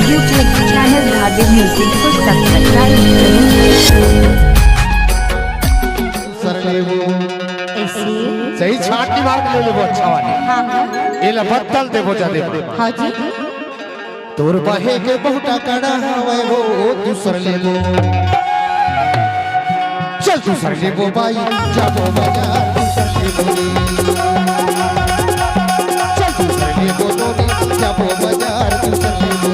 YouTube channel धागे music को subscribe करें। सही छाटी मार ले लेबो अच्छा वाली। हाँ ये लबत्तल देबो जा देबो। हाँ जी तोर बहे के बहुता कड़ा हवे हो दूसर लेबो। चल दूसर लेबो भाई जाबो बाजार दूसर लेबो। चल दूसर लेबो नोनी जाबो बाजार दूसर लेबो।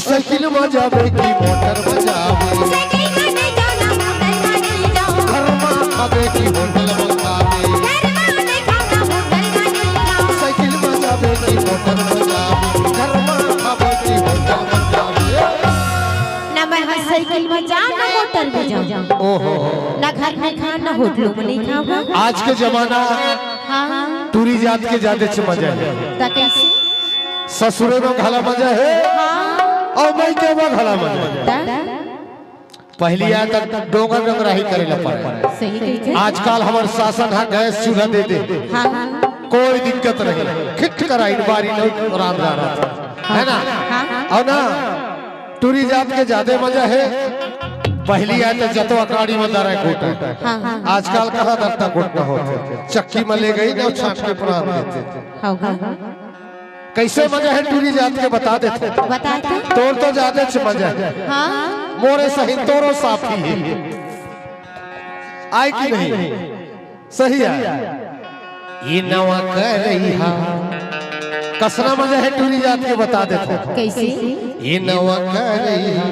साइकिल बजावे की मोटर बजावे घर में खावे की होटल मंगावे। साइकिल बजावे की मोटर बजावे घर में खावे की होटल मंगावे। ना मैं साइकिल बजाऊं ना मोटर बजाऊं। ओहो ना घर में खा ना होटलों में नहीं खाऊंगा। आज के जमाना हाँ टूरी जात के ज्यादा से मजा है। ता कैसे ससुरे में घला मजा है और मैं के में घला मजा है। पहली आ तक डोंगर डोंगराही करे ला पड़े। सही कही आजकल हमार शासन है गैस चूल्हा दे दे। हाँ कोई दिक्कत नहीं खिट कराई बारी नहीं रात रात है ना। और ना टूरी जात के ज्यादा मजा है। पहली आए तो जतो अकाड़ी में दरा कोटा। आजकल कहाँ दरता कोटा होते चक्की में ले गई ना छाट के प्राण देते। कैसे मजा है टूरी जात के बता देते। बताते तोर तो ज्यादा से मजा है। हाँ मोरे सही तोरो साफी है। आए कि नहीं सही है। ये नवा कर रही है कसना मजा है टूरी जात के बता देते। कैसे ये नवा कर रही है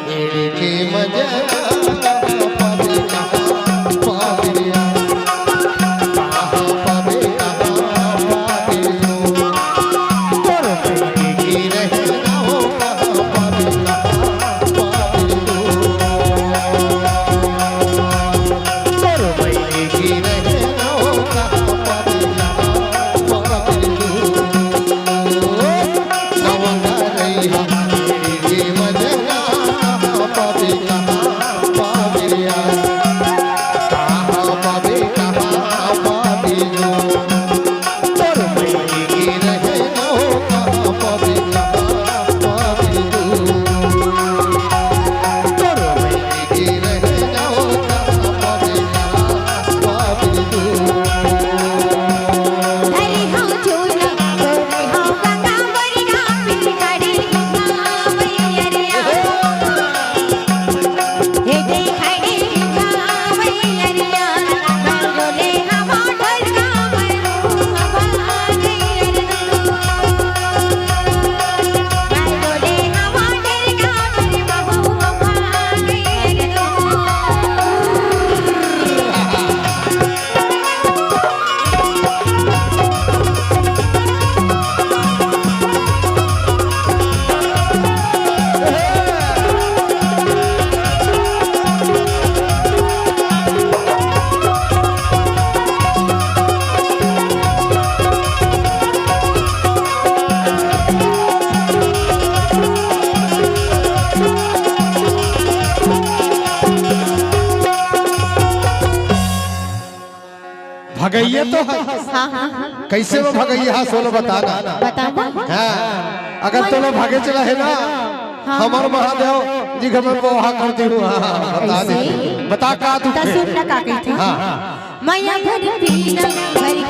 मेरे के मजा तो है। हाँ हाँ हाँ कैसे वो भगैया सोलो बताना। बताओ हाँ अगर तो लोग भागे चला है ना हमार महादेव जी घर में पोहा करती हूँ। हाँ बता दे बता का तू सुन ना का कहते हाँ मैया भर पीना भर